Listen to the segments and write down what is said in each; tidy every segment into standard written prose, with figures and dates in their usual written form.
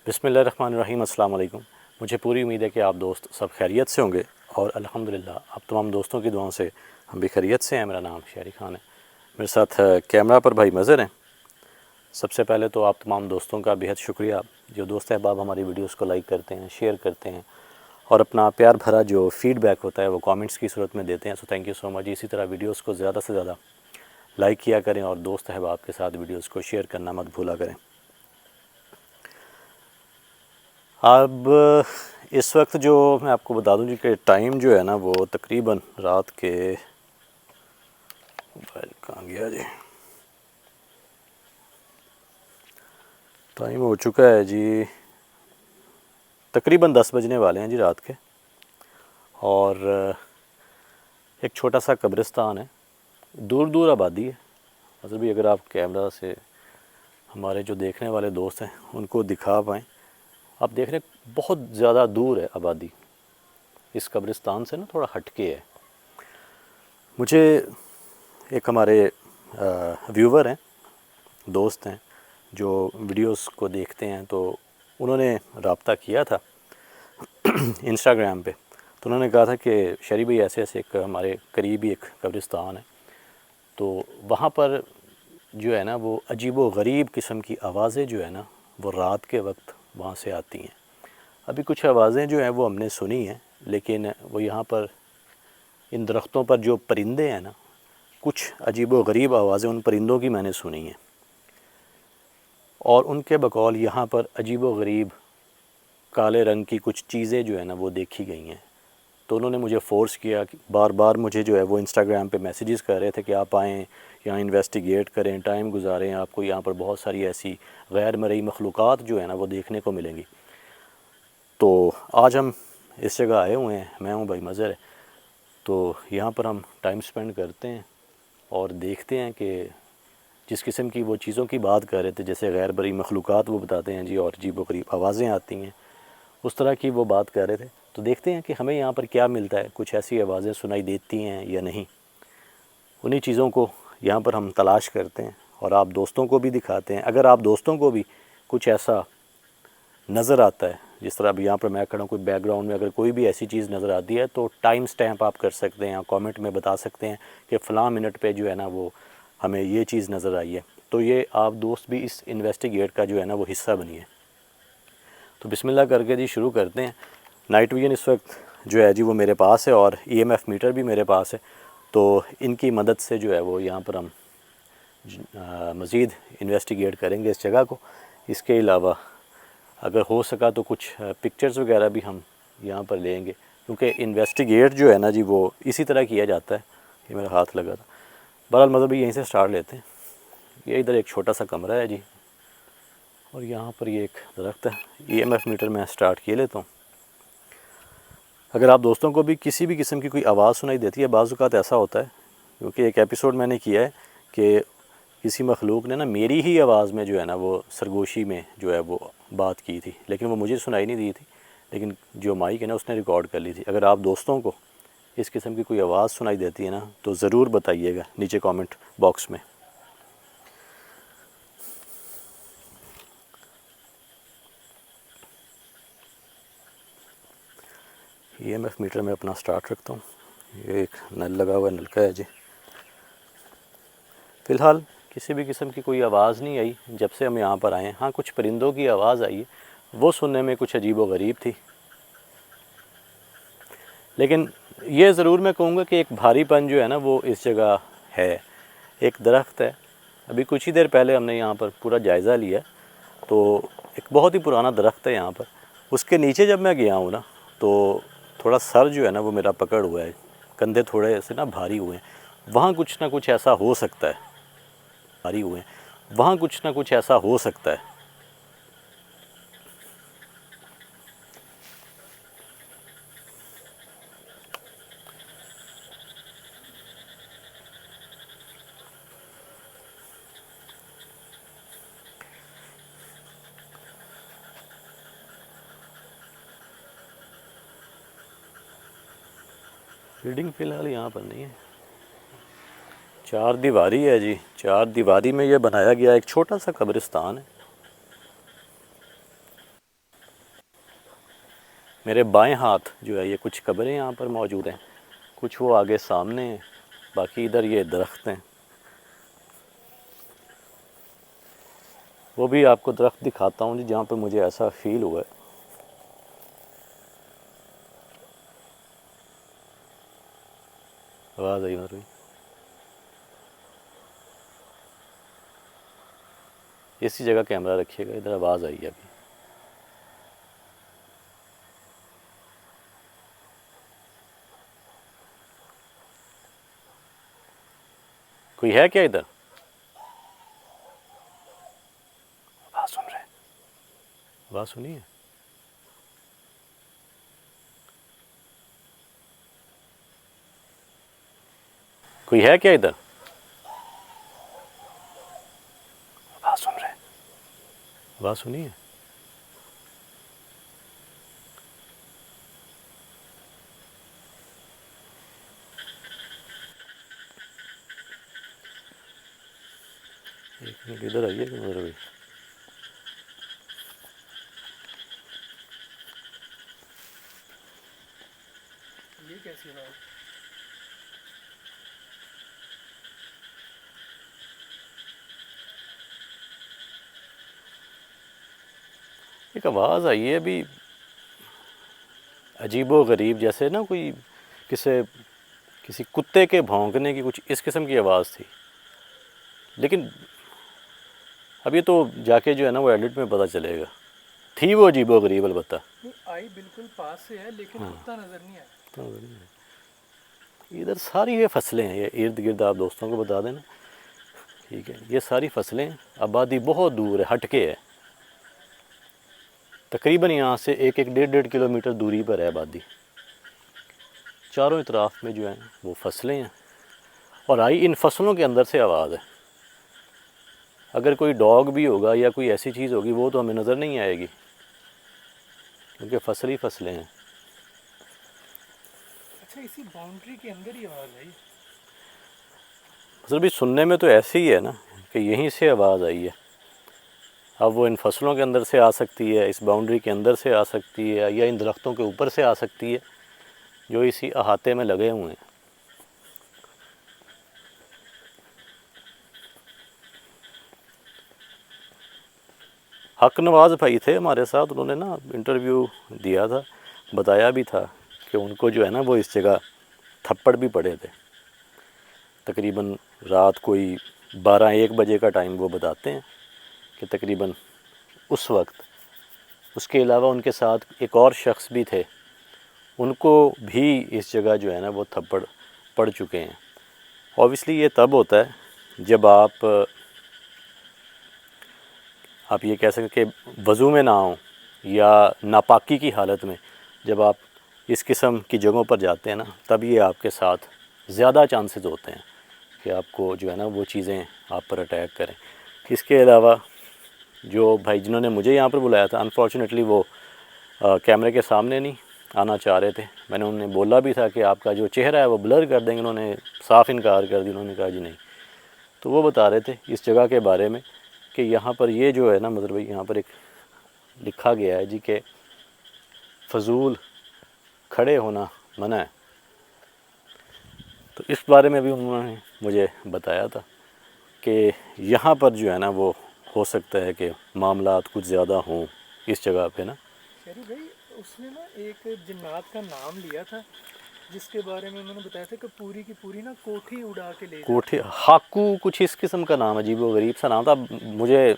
बिस्मिल्लाहिर्रहमानिर्रहीम। अस्सलाम वालेकुम। मुझे पूरी उम्मीद है कि आप दोस्त सब खैरियत से होंगे और अल्हम्दुलिल्लाह आप तमाम दोस्तों की दुआओं से हम भी खैरियत से हैं। मेरा नाम शहरी खान है, मेरे साथ कैमरा पर भाई मज़र हैं। सबसे पहले तो आप तमाम दोस्तों का बेहद शुक्रिया जो दोस्त अहबाब हमारी वीडियोस को लाइक करते हैं, शेयर करते हैं और अपना प्यार भरा जो फ़ीडबैक होता है वो कमेंट्स की सूरत में देते हैं। So thank you so much. इसी तरह वीडियोस को ज़्यादा से ज़्यादा लाइक किया करें और दोस्त अहबाब के साथ वीडियोस को शेयर करना मत भूला करें। अब इस वक्त जो मैं आपको बता दूं जी कि टाइम जो है ना वो तकरीबन रात के मोबाइल कहाँ गया जी, टाइम हो चुका है जी तकरीबन 10 बजने वाले हैं जी रात के। और एक छोटा सा कब्रिस्तान है, दूर दूर आबादी है। मतलब भी अगर आप कैमरा से हमारे जो देखने वाले दोस्त हैं उनको दिखा पाएँ, आप देख रहे बहुत ज़्यादा दूर है आबादी, इस कब्रिस्तान से ना थोड़ा हटके है। मुझे एक हमारे व्यूवर हैं, दोस्त हैं जो वीडियोस को देखते हैं, तो उन्होंने रब्ता किया था इंस्टाग्राम पे। तो उन्होंने कहा था कि शरी भाई ऐसे ऐसे एक हमारे करीबी एक कब्रिस्तान है, तो वहाँ पर जो है ना वो अजीब व गरीब किस्म की आवाज़ें जो है ना वो रात के वक्त वहाँ से आती हैं। अभी कुछ आवाज़ें जो हैं वो हमने सुनी हैं, लेकिन वो यहाँ पर इन दरख्तों पर जो परिंदे हैं ना, कुछ अजीब व गरीब आवाज़ें उन परिंदों की मैंने सुनी हैं और उनके बकौल यहाँ पर अजीब व गरीब काले रंग की कुछ चीज़ें जो है ना वो देखी गई हैं। तो उन्होंने मुझे फ़ोर्स किया कि बार बार मुझे जो है वो इंस्टाग्राम पे मैसेजेस कर रहे थे कि आप आएँ यहाँ इन्वेस्टिगेट करें, टाइम गुजारें, आपको यहाँ पर बहुत सारी ऐसी गैर मरई मखलूक़ात जो है ना वो देखने को मिलेंगी। तो आज हम इस जगह आए हुए हैं, मैं हूँ भाई मज़र है, तो यहाँ पर हम टाइम स्पेंड करते हैं और देखते हैं कि जिस किस्म की वो चीज़ों की बात कर रहे थे, जैसे गैर मरई मखलूक़ात वो बताते हैं जी और अजीब व गरीब आवाज़ें आती हैं, उस तरह की वो बात कर रहे थे। तो देखते हैं कि हमें यहाँ पर क्या मिलता है, कुछ ऐसी आवाज़ें सुनाई देती हैं या नहीं। उन्हीं चीज़ों को यहाँ पर हम तलाश करते हैं और आप दोस्तों को भी दिखाते हैं। अगर आप दोस्तों को भी कुछ ऐसा नज़र आता है, जिस तरह अब यहाँ पर मैं खड़ा हूँ, कोई बैकग्राउंड में अगर कोई भी ऐसी चीज़ नज़र आती है तो टाइम स्टैम्प आप कर सकते हैं, कमेंट में बता सकते हैं कि फ़लाँ मिनट पे जो है ना वो हमें ये चीज़ नज़र आई है। तो ये आप दोस्त भी इस इन्वेस्टिगेट का जो है ना वो हिस्सा बनिए। तो बिस्मिल्लाह करके जी शुरू करते हैं। नाइट विजन इस वक्त जो है जी वो मेरे पास है और EMF मीटर भी मेरे पास है, तो इनकी मदद से जो है वो यहाँ पर हम मज़ीद इन्वेस्टिगेट करेंगे इस जगह को। इसके अलावा अगर हो सका तो कुछ पिक्चर्स वगैरह भी हम यहाँ पर लेंगे, क्योंकि इन्वेस्टिगेट जो है ना जी वो इसी तरह किया जाता है। ये मेरा हाथ लगा था। बहरहाल मतलब यहीं से स्टार्ट लेते हैं। ये इधर एक छोटा सा कमरा है जी और यहाँ पर ये एक दरख्त है। EMF मीटर मैं स्टार्ट किए लेता हूँ। अगर आप दोस्तों को भी किसी भी किस्म की कोई आवाज़ सुनाई देती है, बाज़ औक़ात ऐसा होता है, क्योंकि एक एपिसोड मैंने किया है कि किसी मखलूक ने ना मेरी ही आवाज़ में जो है ना वो सरगोशी में जो है वो बात की थी, लेकिन वो मुझे सुनाई नहीं दी थी, लेकिन जो माइक है ना उसने रिकॉर्ड कर ली थी। अगर आप दोस्तों को इस किस्म की कोई आवाज़ सुनाई देती है ना तो ज़रूर बताइएगा नीचे कमेंट बॉक्स में। EMF मीटर में अपना स्टार्ट रखता हूँ। ये एक नल लगा हुआ नलका है जी। फ़िलहाल किसी भी किस्म की कोई आवाज़ नहीं आई जब से हम यहाँ पर आए हैं। हाँ, कुछ परिंदों की आवाज़ आई है, वो सुनने में कुछ अजीब व गरीब थी, लेकिन ये ज़रूर मैं कहूँगा कि एक भारीपन जो है ना वो इस जगह है। एक दरख्त है, अभी कुछ ही देर पहले हमने यहाँ पर पूरा जायज़ा लिया, तो एक बहुत ही पुराना दरख्त है यहाँ पर। उसके नीचे जब मैं गया हूँ ना तो थोड़ा सर जो है ना वो मेरा पकड़ हुआ है, कंधे थोड़े ऐसे ना भारी हुए हैं। वहाँ कुछ ना कुछ ऐसा हो सकता है, भारी हुए हैं, वहाँ कुछ ना कुछ ऐसा हो सकता है। रीडिंग फ़िलहाल यहाँ पर नहीं है। चार दीवारी है जी, चार दीवारी में ये बनाया गया एक छोटा सा कब्रिस्तान है। मेरे बाएं हाथ जो है ये कुछ कब्रें यहाँ पर मौजूद हैं, कुछ वो आगे सामने हैं, बाकी इधर ये दरख्त हैं। वो भी आपको दरख्त दिखाता हूँ जी जहाँ पर मुझे ऐसा फील हुआ है। आवाज़ आई मतलब इसी जगह कैमरा रखिएगा, इधर आवाज़ आई है अभी। कोई है क्या इधर? आवाज़ सुन रहे? आवाज़ सुनिए। कोई है क्या इधर? आवाज़ सुन रहे? आवाज़ सुनिए। एक मिनट इधर आइए उधर भी। ये कैसी बात? एक आवाज़ आई है अभी, अजीबो गरीब, जैसे ना कोई किसी कुत्ते के भौंकने की कुछ इस किस्म की आवाज़ थी। लेकिन अब ये तो जाके जो है ना वो एडिट में पता चलेगा। थी वो अजीबो गरीब अलबत्ता। नहीं, आई बिल्कुल पास से है लेकिन कुत्ता नज़र नहीं आया। तो इधर सारी ये फसलें हैं, ये इर्द गिर्द आप दोस्तों को बता देना, ठीक है। ये सारी फसलें, आबादी बहुत दूर है, हटके है, तकरीबन यहाँ से एक एक 1.5 किलोमीटर दूरी पर है आबादी। चारों इतराफ में जो है वो फसलें हैं, और आई इन फसलों के अंदर से आवाज़ है। अगर कोई डॉग भी होगा या कोई ऐसी चीज़ होगी वो तो हमें नज़र नहीं आएगी, क्योंकि फसल ही फसलें हैं। अच्छा, इसी बाउंड्री के अंदर ही आवाज़ आई? मतलब भी सुनने में तो ऐसे ही है ना कि यहीं से आवाज़ आई है। अब वो इन फसलों के अंदर से आ सकती है, इस बाउंड्री के अंदर से आ सकती है, या इन दरख्तों के ऊपर से आ सकती है जो इसी अहाते में लगे हुए हैं। हक नवाज़ भाई थे हमारे साथ, उन्होंने ना इंटरव्यू दिया था, बताया भी था कि उनको जो है ना वो इस जगह थप्पड़ भी पड़े थे। तकरीबन रात कोई 12-1 बजे का टाइम वो बताते हैं कि तकरीबन उस वक्त, उसके अलावा उनके साथ एक और शख्स भी थे, उनको भी इस जगह जो है ना वो थप्पड़ पड़ चुके हैं। ऑब्वियसली ये तब होता है जब आप ये कह सकें कि वज़ू में ना हो या नापाकी की हालत में जब आप इस किस्म की जगहों पर जाते हैं ना, तब ये आपके साथ ज़्यादा चांसेस होते हैं कि आपको जो है ना वो चीज़ें आप पर अटैक करें। इसके अलावा जो भाई जिन्होंने मुझे यहाँ पर बुलाया था, अनफॉर्चुनेटली वो कैमरे के सामने नहीं आना चाह रहे थे। मैंने उन्हें बोला भी था कि आपका जो चेहरा है वो ब्लर कर देंगे, उन्होंने साफ़ इनकार कर दिया। उन्होंने कहा जी नहीं। तो वो बता रहे थे इस जगह के बारे में कि यहाँ पर ये जो है ना मतलब भाई यहाँ पर एक लिखा गया है जी कि फजूल खड़े होना मना है। तो इस बारे में भी उन्होंने मुझे बताया था कि यहाँ पर जो है ना वो हो सकता है कि मामलात कुछ ज़्यादा हों इस जगह पे ना। शरी भाई, उसने ना एक जिन्नात का नाम लिया था जिसके बारे में उन्होंने बताया था कि पूरी की पूरी ना कोठी उड़ा के ले जाती कोठी है। हाकू कुछ इस किस्म का नाम, अजीब व गरीब सा नाम था, मुझे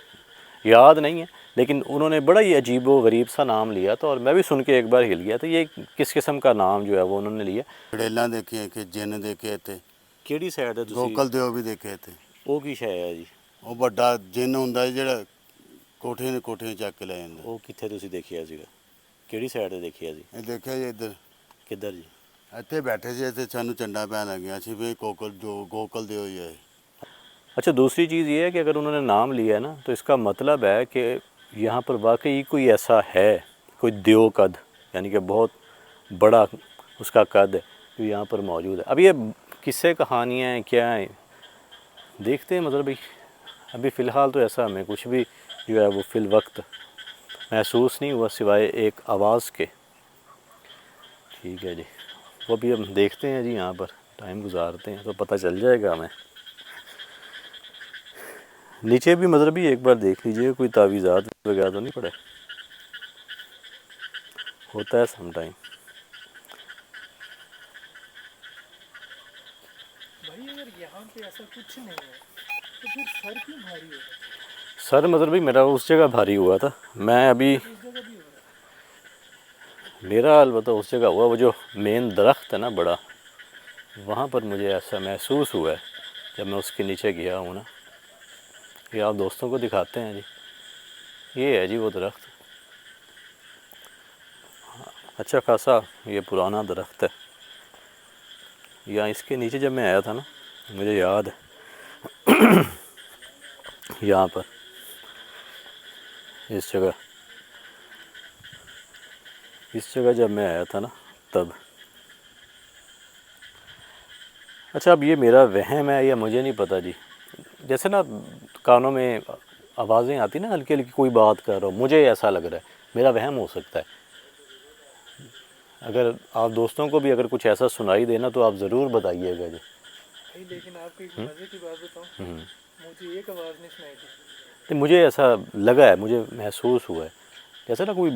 याद नहीं है, लेकिन उन्होंने बड़ा ही अजीब व गरीब सा नाम लिया था और मैं भी सुन के एक बार हिल गया था। ये किस किस्म का नाम जो है वो उन्होंने लिया। चड़ेलों देखे कि जिन्न देखे थे, ਕਿਹੜੀ ਸਾਈਡ ਹੈ ਤੁਸੀਂ? ਗੋਕਲ ਦਿਓ ਵੀ ਦੇਖੇ थे। ਉਹ ਕੀ ਸ਼ੈ ਹੈ ਜੀ? ਉਹ ਵੱਡਾ ਜਿੰਨ ਹੁੰਦਾ ਜਿਹੜਾ ਕੋਠੀਆਂ ਦੇ ਕੋਠੀਆਂ ਚੱਕ ਕੇ ਲੈ ਜਾਂਦਾ। ਉਹ ਕਿੱਥੇ ਤੁਸੀਂ ਦੇਖਿਆ ਸੀਗਾ? ਕਿਹੜੀ ਸਾਈਡ ਤੇ ਦੇਖਿਆ ਜੀ? ਇਹ ਦੇਖਿਆ ਜੀ ਇੱਧਰ, ਕਿੱਧਰ ਜੀ? ਇੱਥੇ ਬੈਠੇ ਸੀ, ਇੱਥੇ ਸਾਨੂੰ ਝੰਡਾ ਪੈਣ ਲੱਗਿਆ ਸੀ ਵੀ ਗੋਕਲ ਦਿਓ ਹੀ ਹੈ। अच्छा, दूसरी चीज़ ये है कि अगर उन्होंने नाम लिया है ना तो इसका मतलब है कि यहाँ पर वाकई कोई ऐसा है, कोई देव कद, यानी कि बहुत बड़ा उसका कद है जो यहाँ पर मौजूद है। अब ये किस्से कहानियाँ हैं क्या हैं देखते हैं, मतलब भाई अभी फ़िलहाल तो ऐसा हमें कुछ भी जो है वो फ़िल वक्त महसूस नहीं हुआ सिवाय एक आवाज़ के। ठीक है जी, वो भी हम देखते हैं जी, यहाँ पर टाइम गुजारते हैं तो पता चल जाएगा हमें। नीचे भी मतलब भी एक बार देख लीजिए, कोई तावीज़ात वगैरह तो नहीं पड़े, होता है समटाइम। भाई अगर यहाँ पे ऐसा कुछ नहीं है तो फिर सर क्यों भारी हो रहा सर मतलब भी मेरा उस जगह भारी हुआ था, मैं अभी है? उस जगह भी हो रहा मेरा अलबत्ता उस जगह हुआ, वो जो मेन दरख्त है ना बड़ा, वहाँ पर मुझे ऐसा महसूस हुआ है जब मैं उसके नीचे गया हूँ ना। ये आप दोस्तों को दिखाते हैं जी, ये है जी वो दरख्त, अच्छा खासा ये पुराना दरख्त है। यहाँ इसके नीचे जब मैं आया था ना, मुझे याद है यहाँ पर इस जगह जब मैं आया था ना तब। अच्छा, अब ये मेरा वहम है या मुझे नहीं पता जी, जैसे ना कानों में आवाज़ें आती ना हल्की हल्की, कोई बात कर रहा हो, मुझे ऐसा लग रहा है, मेरा वहम हो सकता है। अगर आप दोस्तों को भी अगर कुछ ऐसा सुनाई देना तो आप ज़रूर बताइएगा जी। भाई लेकिन आपको एक मज़े की बात बताऊँ, मुझे एक आवाज़ नहीं सुनाई थी। तो मुझे ऐसा लगा है, मुझे महसूस हुआ है जैसे ना कोई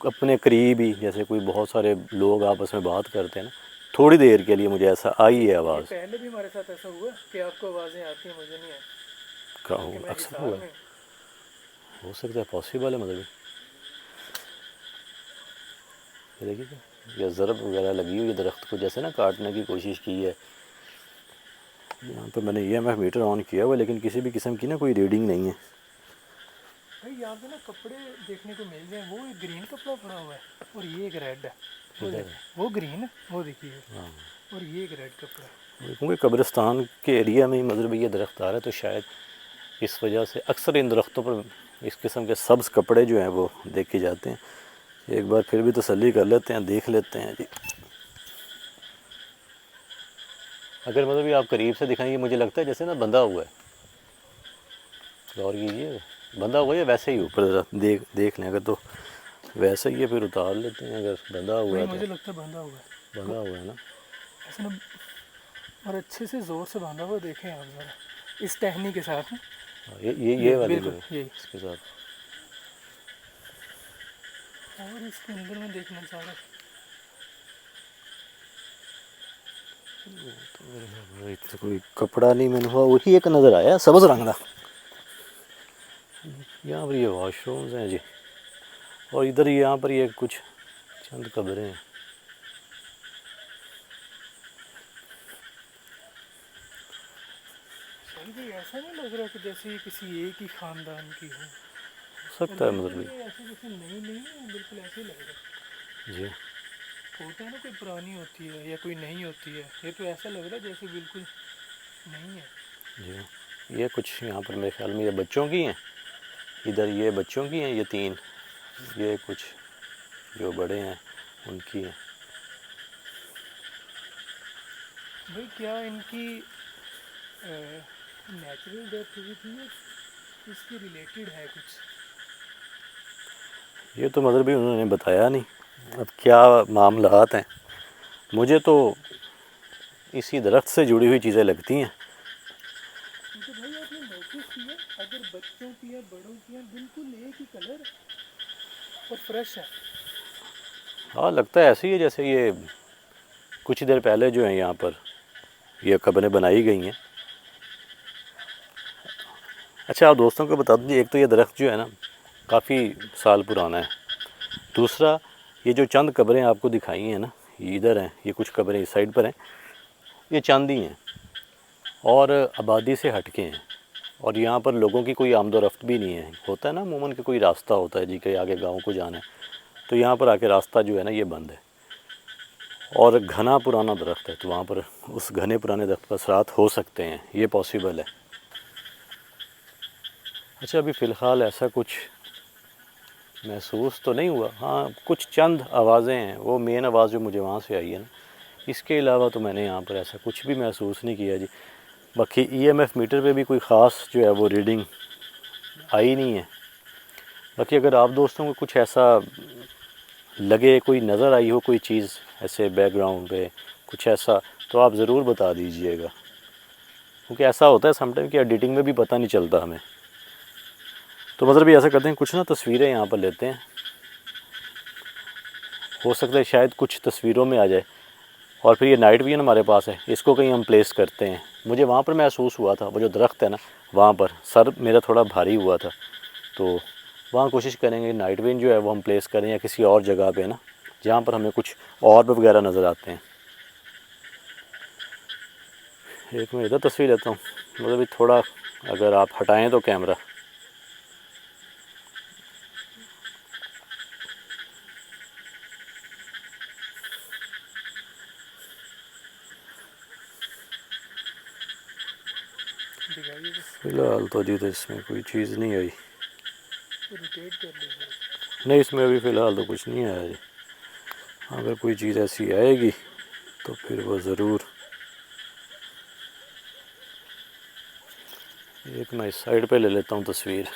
अपने करीब ही, जैसे कोई बहुत सारे लोग आपस में बात करते हैं ना, थोड़ी देर के लिए मुझे ऐसा आई है ये आवाज़। पहले भी हमारे साथ ऐसा हुआ कि आपको आवाज़ें आती हैं, मुझे नहीं आई, क्योंकि मैं अक्सर हिसार हुआ है, में हो सकता है, पॉसिबल है मतलब। ये देखिए, या ज़रब वगैरह लगी हुई है दरख्त को, जैसे ना काटने की कोशिश की है। यहाँ पे मैंने EMF मीटर ऑन किया हुआ है, लेकिन किसी भी किस्म की ना कोई रीडिंग नहीं है। भाई यहाँ पे ना कपड़े देखने को मिल जाए, वो एक ग्रीन कपड़ा पड़ा हुआ है और ये एक रेड है, वो इधर देखिए, वो ग्रीन है, वो देखिए, और ये एक रेड कपड़ा है। क्योंकि कब्रिस्तान के एरिया में ही मतलब ये दरख्त आ रहा है, तो शायद इस वजह से अक्सर इन दरख्तों पर इस किस्म के सब्ज़ कपड़े जो हैं वो देखे जाते हैं। एक बार फिर भी तसल्ली कर लेते हैं, देख लेते हैं जी। अगर मतलब ये आप करीब से दिखाएंगे, मुझे लगता है जैसे ना बंधा हुआ है, गौर कीजिए, बंधा हुआ है या वैसे ही ऊपर ज़रा देख लें, अगर तो वैसे ही है फिर उतार लेते हैं, अगर बंधा हुआ भाई है तो। मुझे लगता है बंधा हुआ है, बंधा हुआ है ना, ऐसे ना, और अच्छे से ज़ोर से बांधा हुआ, देखें आप ज़रा इस टहनी के साथ ना, हाँ, ये वाली जो बिल्कुल है यही, इसके साथ। और इसके अंदर में देखना चाह रहा तो कोई कपड़ा नहीं मैंने हुआ, वही एक नज़र आया सब्ज़ रंग का। यहाँ पर ये वॉशरूम्स हैं जी, और इधर यहाँ पर ये कुछ चंद कब्रें हैं। भाई ऐसा नहीं लग रहा कि जैसे ये किसी एक ही ख़ानदान की हो, हो और सकता है बिल्कुल मतलब ये ऐसे जैसे नई नहीं है, बिल्कुल ऐसे ही लग रहा है। जी। होता है ना कोई पुरानी होती है या कोई नई होती है, ये तो ऐसा लग रहा है जैसे बिल्कुल नहीं है। जी, ये कुछ यहाँ पर मेरे ख्याल में ये बच्चों की हैं, इधर ये बच्चों की हैं, ये 3, ये कुछ जो बड़े हैं उनकी हैं। भाई क्या इनकी नेचुरल डेथ हुई थी या इसकी रिलेटेड है कुछ? ये तो मतलब भी उन्होंने बताया नहीं, अब क्या मामलात हैं, मुझे तो इसी दरख्त से जुड़ी हुई चीज़ें लगती हैं। क्योंकि भाई आपने नोटिस किया, अगर बच्चों की या बड़ों की है बिल्कुल एक ही कलर और फ्रेश है। हाँ, लगता है ऐसे ही है जैसे ये कुछ देर पहले जो है यहाँ पर ये कब्रें बनाई गई हैं। अच्छा, आप दोस्तों को बता दीजिए, एक तो ये दरख्त जो है ना काफ़ी साल पुराना है, दूसरा ये जो चंद कब्रें आपको दिखाई हैं ना, ये इधर हैं, ये कुछ कब्रें इस साइड पर हैं, ये चंद ही हैं और आबादी से हटके हैं, और यहाँ पर लोगों की कोई आमदोरफ्त भी नहीं है। होता है ना अमूमन कि कोई रास्ता होता है जी, कहीं आगे गांव को जाना है, तो यहाँ पर आके रास्ता जो है ना ये बंद है, और घना पुराना दरख्त है, तो वहाँ पर उस घने पुराने दरख्त पर असरात हो सकते हैं, ये पॉसिबल है। अच्छा, अभी फ़िलहाल ऐसा कुछ महसूस तो नहीं हुआ, हाँ कुछ चंद आवाज़ें हैं, वो मेन आवाज़ जो मुझे वहाँ से आई है ना, इसके अलावा तो मैंने यहाँ पर ऐसा कुछ भी महसूस नहीं किया जी। बाकी EMF मीटर पे भी कोई ख़ास जो है वो रीडिंग आई नहीं है। बाकी अगर आप दोस्तों को कुछ ऐसा लगे, कोई नज़र आई हो कोई चीज़ ऐसे बैकग्राउंड पे कुछ ऐसा, तो आप ज़रूर बता दीजिएगा, क्योंकि ऐसा होता है समटाइम कि एडिटिंग में भी पता नहीं चलता हमें। तो मतलब भी ऐसा करते हैं, कुछ ना तस्वीरें यहाँ पर लेते हैं, हो सकता है शायद कुछ तस्वीरों में आ जाए। और फिर ये नाइट विजन हमारे पास है, इसको कहीं हम प्लेस करते हैं। मुझे वहाँ पर महसूस हुआ था, वो जो दरख्त है ना, वहाँ पर सर मेरा थोड़ा भारी हुआ था, तो वहाँ कोशिश करेंगे नाइट विजन जो है वो हम प्लेस करें, या किसी और जगह पे ना जहाँ पर हमें कुछ ऑर्ब वगैरह नज़र आते हैं। एक मैं इधर तस्वीर लेता हूँ, मतलब थोड़ा अगर आप हटाएं तो कैमरा, दिखाइए बस, फ़िलहाल तो जी तो इसमें कोई चीज़ नहीं आई। रोटेट कर लीजिए। नहीं, इसमें अभी फ़िलहाल तो कुछ नहीं आया जी। अगर कोई चीज़ ऐसी आएगी तो फिर वो ज़रूर। एक मैं इस साइड पे ले लेता हूँ तस्वीर।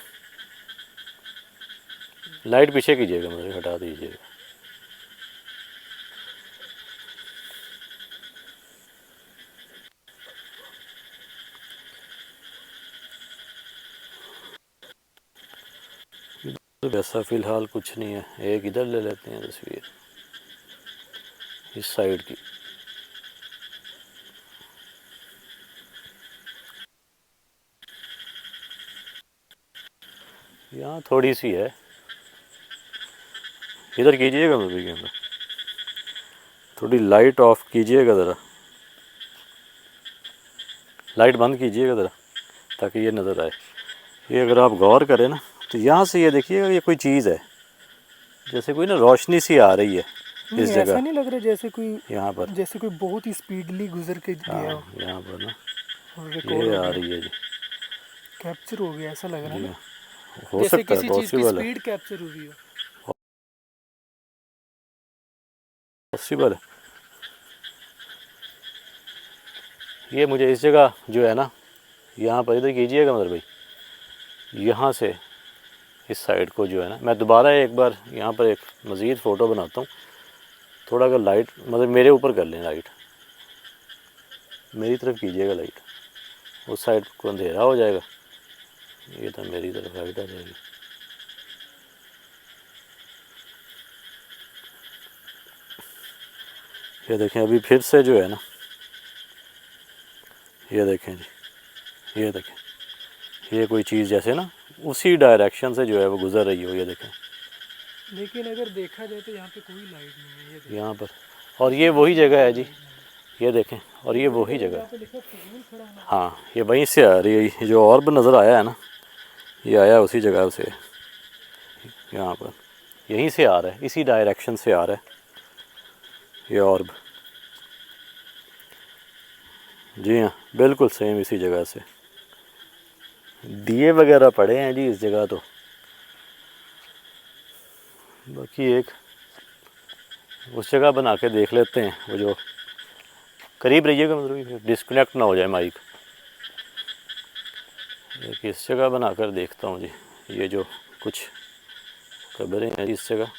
लाइट पीछे कीजिएगा, मुझे हटा दीजिएगा। तो वैसा फ़िलहाल कुछ नहीं है। एक इधर ले लेते हैं तस्वीर, इस साइड की। यहाँ थोड़ी सी है, इधर कीजिएगा मूवी के अंदर, थोड़ी लाइट ऑफ कीजिएगा ज़रा, लाइट बंद कीजिएगा ज़रा, ताकि ये नज़र आए। ये अगर आप गौर करें ना, तो यहाँ से ये देखिएगा, ये कोई चीज़ है, जैसे कोई ना रोशनी सी आ रही है इस नहीं, ऐसा जगह, नहीं लग रहा जैसे कोई, यहाँ पर। जैसे कोई बहुत ही स्पीडली गुजर के गया हो हाँ, यहाँ पर ना और रिकॉर्ड ये हो आ गया, रही है जी। कैप्चर हो गया, ऐसा लग रहा है जी ना, हाँ, हो जैसे सकता है, किसी चीज़ की पॉसिबल है, स्पीड कैप्चर हुई हो। पॉसिबल है। ये मुझे इस जगह जो है ना, यहाँ पर इधर कीजिएगा मतलब भाई, यहाँ से इस साइड को जो है ना, मैं दोबारा एक बार यहाँ पर एक मज़ीद फ़ोटो बनाता हूँ। थोड़ा अगर लाइट मतलब मेरे ऊपर कर लें, लाइट मेरी तरफ कीजिएगा, लाइट उस साइड को अंधेरा हो जाएगा, ये तो मेरी तरफ लाइट आ जाएगी। ये देखें अभी फिर से जो है ना, ये देखें जी, ये देखें, ये कोई चीज़ जैसे ना उसी डायरेक्शन से जो है वो गुज़र रही हो, ये देखें लेकिन अगर देखा जाए तो यहाँ पे कोई लाइट नहीं है, ये देखिए, यहाँ पर। और ये इसकी वही तरफ जगह कोई है जी, लाइट नहीं है। ये देखें, और ये ऊपर वही इधर जगह जहाँ है। पे लिखा फूल खड़ा ना, हाँ, ये वहीं से आ रही है, ये जो ऑर्ब नज़र आया है ना, ये आया उसी जगह से, यहाँ पर यहीं से आ रहा है, इसी डायरेक्शन से आ रहा है ये ऑर्ब। जी हाँ, बिल्कुल सेम इसी जगह से। दिए वगैरह पड़े हैं जी इस जगह तो। बाकी एक उस जगह बना के देख लेते हैं, वो जो करीब रहिएगा, मतलब डिस्कनेक्ट ना हो जाए माइक। एक इस जगह बना कर देखता हूँ जी, ये जो कुछ खबरें हैं इस जगह।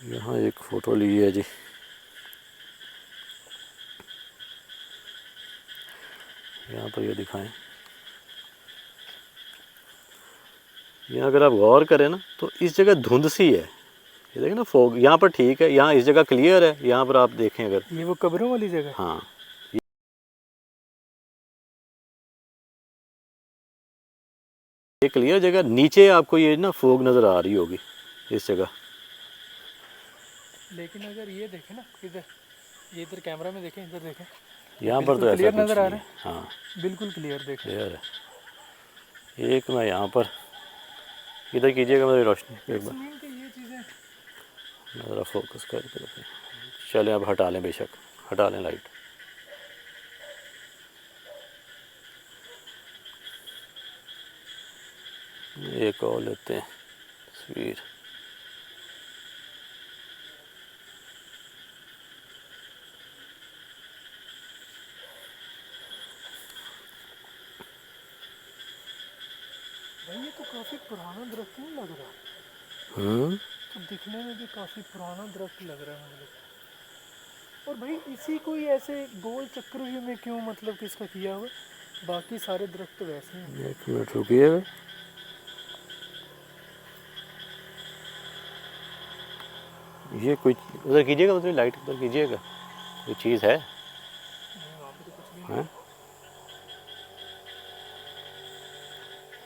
यहाँ एक फ़ोटो ली है जी, यहाँ पर ये दिखाएं। यहाँ अगर आप गौर करें ना, तो इस जगह धुंध सी है, ये देखें ना फोग, यहाँ पर ठीक है, यहाँ इस जगह क्लियर है, यहाँ पर आप देखें अगर। ये वो कब्रों वाली जगह। हाँ, ये क्लियर जगह, नीचे आपको ये ना फोग नज़र आ रही होगी इस जगह। लेकिन अगर ये देखें ना इधर, ये इधर कैमरा में देखें, इधर देखें, ये यहाँ पर बिल्कुल तो ऐसा क्लियर कुछ नज़र आ नहीं रहा है। हाँ, है, बिल्कुल क्लियर देखें। क्लियर है। एक मैं यहाँ पर इधर कीजिएगा मेरी रोशनी एक बार, मीन कि ये चीज़ें, ज़रा फोकस करके देखें। चलें अब हटा लें, बेशक हटा लें लाइट। एक और लेते हैं तस्वीर। भाई ये तो काफी पुराना दरख्त नहीं लग रहा, तो दिखने में भी काफी पुराना दरख्त लग रहा है मुझे। और भाई इसी कोई ऐसे गोल चक्रव्यूह में क्यों मतलब किसका किया हुआ, बाकी सारे दरख्त तो वैसे ही हैं। एक मिनट रुकिएगा। ये कोई उधर कीजिएगा, उधर लाइट उधर कीजिएगा, कोई चीज़ है? नहीं, वहाँ पे तो कुछ भी नहीं। हैं?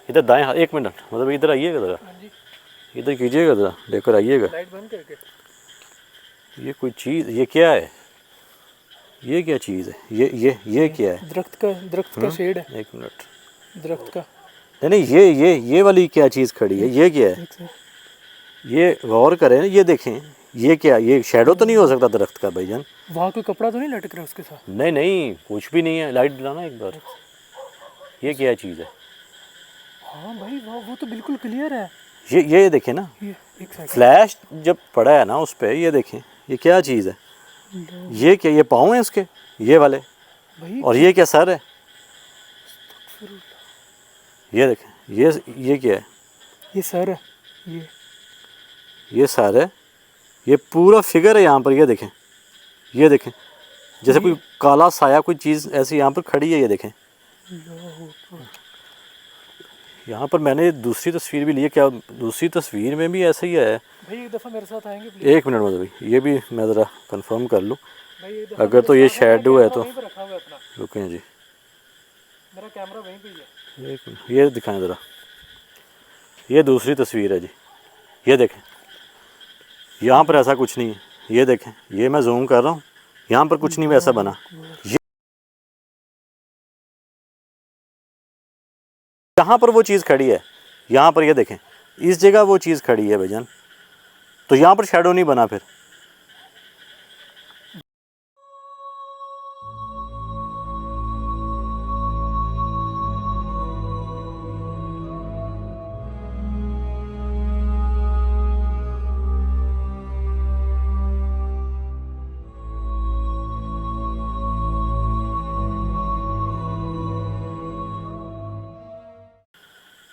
इधर दाएं हाथ, एक मिनट, मतलब इधर आइएगा ज़रा, हाँ जी, इधर कीजिएगा ज़रा, लेकर आइएगा। लाइट बंद करके। ये कोई चीज़, ये क्या है? ये क्या चीज़ है? ये क्या है? दरख्त का शेड है, एक मिनट, दरख्त का। नहीं नहीं, ये वाली क्या चीज़ खड़ी है? ये क्या है? एक सेकंड। ये गौर करें, ये देखें, ये क्या? ये शैडो तो नहीं हो सकता दरख्त का भाईजान? वहाँ कोई कपड़ा तो नहीं लटक रहा उसके साथ? नहीं नहीं, कुछ भी नहीं है। लाइट दिलाना एक बार, ये क्या चीज़ है? हाँ भाई वो तो बिल्कुल क्लियर है। ये देखें ना, ये एक सेकंड। फ्लैश जब पड़ा है ना उस पर, ये देखें, ये क्या चीज़ है? ये क्या, ये पाँव है उसके, ये वाले? भाई और ये क्या सर है? ये देखें, ये क्या है? ये सर है, ये सर है, ये पूरा फिगर है यहाँ पर। ये देखें, जैसे कोई काला साया कोई चीज़ ऐसी यहाँ पर खड़ी है। ये देखें, यहाँ पर मैंने दूसरी तस्वीर भी ली है, क्या दूसरी तस्वीर में भी ऐसा ही है? भाई एक दफ़ा मेरे साथ आएंगे प्लीज? एक मिनट मतलब भाई, ये भी मैं ज़रा कंफर्म कर लूँ। भाई एक दफ़ा अगर मेरे तो ये साथ आएं, शैडो है कैमरा तो वहीं पे रखा हुआ है अपना, रुकें जी, मेरा कैमरा वहीं पे ही है। एक मिनट, ये दिखाएं ज़रा, ये दूसरी तस्वीर है जी। ये देखें, यहाँ पर ऐसा कुछ नहीं है। ये देखें, ये मैं जूम कर रहा हूँ, यहाँ पर कुछ नहीं वैसा बना। यहाँ पर वो चीज़ खड़ी है, यहाँ पर ये देखें, इस जगह वो चीज़ खड़ी है भाईजान, तो यहाँ पर शैडो नहीं बना फिर।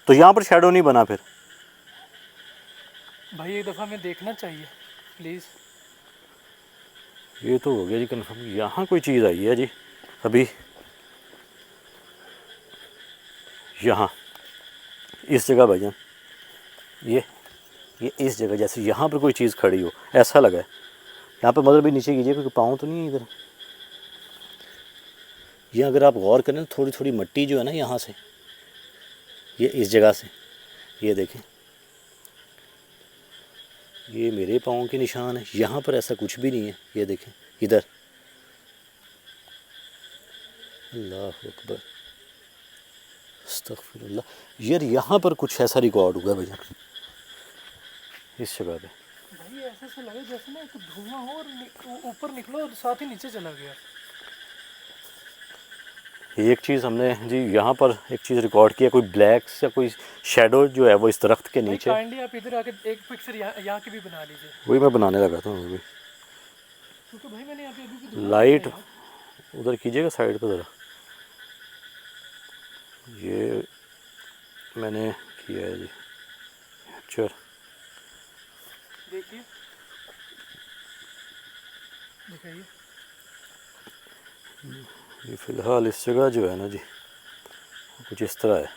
तो यहाँ पर शैडो नहीं बना फिर। भाई एक दफ़ा मैं देखना चाहिए प्लीज़। ये तो हो गया जी कन्फर्म, यहाँ कोई चीज़ आई है जी अभी, यहाँ इस जगह भाईजान, ये इस जगह जैसे यहाँ पर कोई चीज़ खड़ी हो ऐसा लगा है। यहाँ पर मतलब भी नीचे कीजिए, क्योंकि पाँव तो नहीं है इधर। ये अगर आप गौर करें तो थोड़ी थोड़ी मट्टी जो है ना यहाँ से, ये इस जगह से, ये देखें, ये मेरे पाँव के निशान है। यहाँ पर ऐसा कुछ भी नहीं है। ये देखें इधर, अल्लाह अकबर, अस्तगफिरुल्लाह। यार यहाँ पर कुछ ऐसा रिकॉर्ड हुआ भैया इस जगह पे। भाई ऐसे से लगे जैसे ना एक धुआं हो और ऊपर निकलो और साथ ही नीचे चला गया। एक चीज़ हमने जी यहाँ पर एक चीज़ रिकॉर्ड किया, कोई ब्लैक या कोई शैडो जो है वो इस दरख्त के नीचे। काइंडली आप इधर आके एक पिक्चर यहाँ की भी बना लीजिए। वही मैं बनाने लगा था अभी, क्योंकि भाई मैंने यहाँ पे अभी भी लाइट उधर कीजिएगा साइड पे ज़रा। ये मैंने किया है जी कैप्चर, देखिए, दिखाइए। ये फ़िलहाल इस जगह जो है ना जी कुछ इस तरह है।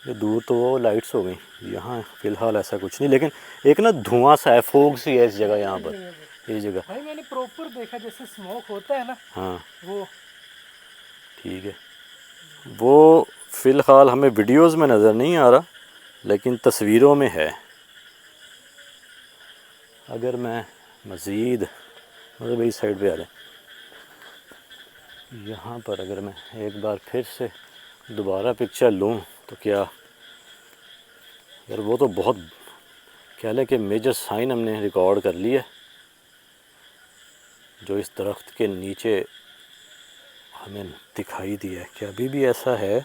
ये दूर तो वो लाइट्स हो गई, यहाँ फ़िलहाल ऐसा कुछ नहीं, लेकिन एक ना धुआं सा है, फोग सी है इस जगह, यहाँ पर ये जगह। भाई मैंने प्रॉपर देखा जैसे स्मोक होता है ना, हाँ वो ठीक है। वो फ़िलहाल हमें वीडियोस में नज़र नहीं आ रहा, लेकिन तस्वीरों में है। अगर मैं मज़ीद मतलब इस साइड पे आ जाए, यहाँ पर अगर मैं एक बार फिर से दोबारा पिक्चर लूँ तो क्या यार, वो तो बहुत कह लें कि मेजर साइन हमने रिकॉर्ड कर लिया जो इस दरख्त के नीचे हमें दिखाई दिया है। क्या अभी भी ऐसा है?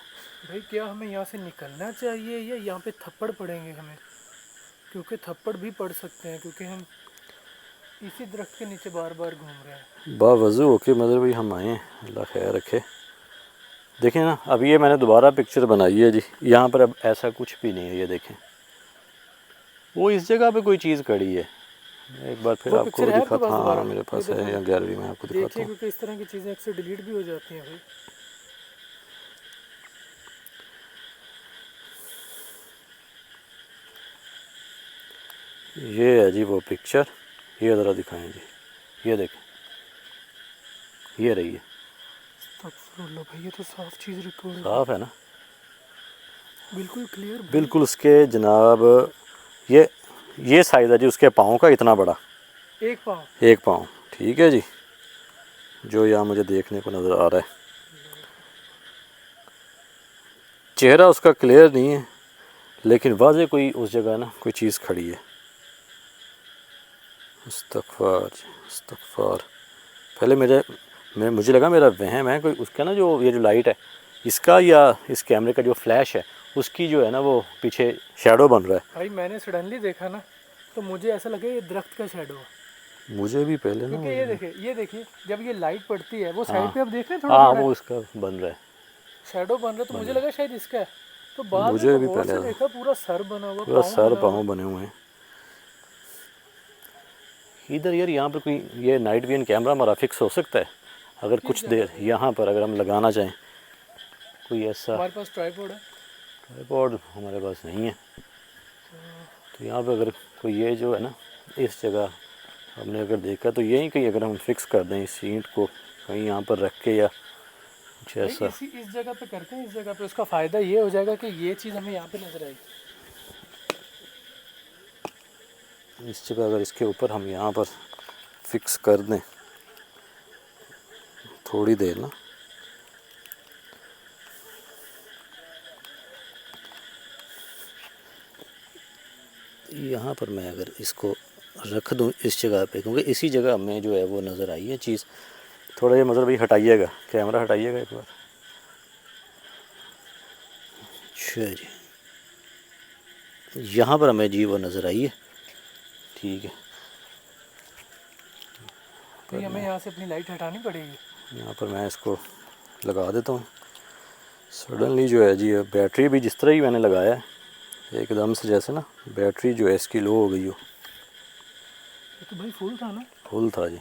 भाई क्या हमें यहाँ से निकलना चाहिए या यहाँ पे थप्पड़ पड़ेंगे हमें? क्योंकि थप्पड़ भी पड़ सकते हैं, क्योंकि हम इसी दरख्त के नीचे बार बार घूम रहे हैं। बावजू होके मतलब भाई हम आए हैं, अल्लाह खैर रखे। देखें ना, अब ये मैंने दोबारा पिक्चर बनाई है जी, यहाँ पर अब ऐसा कुछ भी नहीं है। ये देखें, वो इस जगह पे कोई चीज़ खड़ी है। एक बार फिर वो आपको पिक्चर है आपके दिखाता, पास हाँ दोबारा? मेरे कोई पास है, दफ़ा या गैलरी में आपको दिखाता देखिए, हूँ। क्योंकि इस तरह की चीज़ें अक्सर डिलीट भी हो जाती हैं भाई। ये है जी वो पिक्चर, ये ज़रा दिखाएं जी, ये देखें, ये रही है। अस्तगफुरुल्लाह भाई, ये तो साफ चीज़ रिकॉर्ड है, साफ है ना, बिल्कुल क्लियर भाई। बिल्कुल उसके जनाब। ये साइज़ है जी उसके पाँव का, इतना बड़ा एक पाँव। एक पाँव, ठीक है जी, जो यहाँ मुझे देखने को नज़र आ रहा है। चेहरा उसका क्लियर नहीं है, लेकिन वाज़े कोई उस जगह ना कोई चीज़ खड़ी है। इस्तग़फ़ार इस्तग़फ़ार। पहले मुझे लगा मेरा वहम है कोई, उसका ना जो ये जो लाइट है इसका या इस कैमरे का जो फ्लैश है उसकी जो है ना वो पीछे शैडो बन रहा है। भाई मैंने सडनली देखा ना, तो मुझे ऐसा लगा ये दरख्त का शेडो है। मुझे भी पहले ना, क्योंकि ये देखिए जब ये लाइट पड़ती है, वो हाँ साइड पे आप देख रहे हैं थोड़ा हाँ थोड़ा वो इसका बन रहा है, शेडो बन रहा है, तो मुझे लगा शायद इसका है। तो बाद में मुझे भी गौर पहले से देखा, पूरा सर बना हुआ, पूरा पाँव सर बना पाँव हुआ। बने हुए हैं इधर। यार यहाँ पर कोई ये नाइट विजन कैमरा हमारा फिक्स हो सकता है अगर कुछ देर यहाँ पर अगर हम लगाना चाहें, कोई ऐसा? हमारे पास ट्राइपॉड है। ट्राइपॉड हमारे पास नहीं है, तो यहाँ पे अगर कोई ये जो है ना इस जगह हमने अगर देखा तो यहीं कहीं अगर हम फिक्स कर दें इस ईंट को कहीं यहाँ पर रख के या कुछ ऐसा, इस जगह पे करते हैं, इस जगह पे उसका फ़ायदा ये हो जाएगा कि ये चीज़ हमें यहाँ पे नज़र आएगी। इस जगह अगर इसके ऊपर हम यहाँ पर फिक्स कर दें थोड़ी देर ना, यहाँ पर मैं अगर इसको रख दूँ इस जगह पे, क्योंकि इसी जगह में जो है वो नज़र आई है चीज़। थोड़ा ये मतलब भाई हटाइएगा, कैमरा हटाइएगा एक बार। अच्छा जी, यहाँ पर हमें जी वो नज़र आई है, ठीक है। तो हमें यहाँ से अपनी लाइट हटानी पड़ेगी। यहाँ पर मैं इसको लगा देता हूँ। सडनली जो है जी बैटरी भी जिस तरह ही मैंने लगाया है एकदम से जैसे ना बैटरी जो है इसकी लो हो गई हो। ये तो भाई फुल था ना? फुल था जी,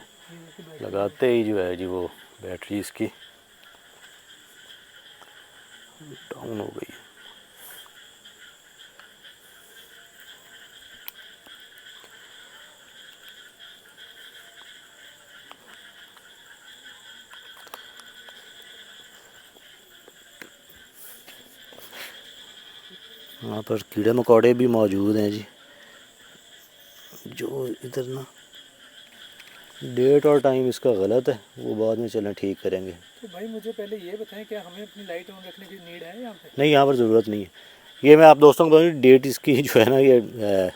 लगाते ही जो है जी वो बैटरी इसकी डाउन हो गई है। यहाँ पर कीड़े मकोड़े भी मौजूद हैं जी, जो इधर ना डेट और टाइम इसका गलत है, वो बाद में चलें ठीक करेंगे। तो भाई मुझे पहले ये बताएं, क्या हमें अपनी लाइट ऑन रखने की नीड है यहाँ पे? नहीं, यहाँ पर ज़रूरत नहीं है। ये मैं आप दोस्तों को बताऊँ, डेट इसकी जो है ना ये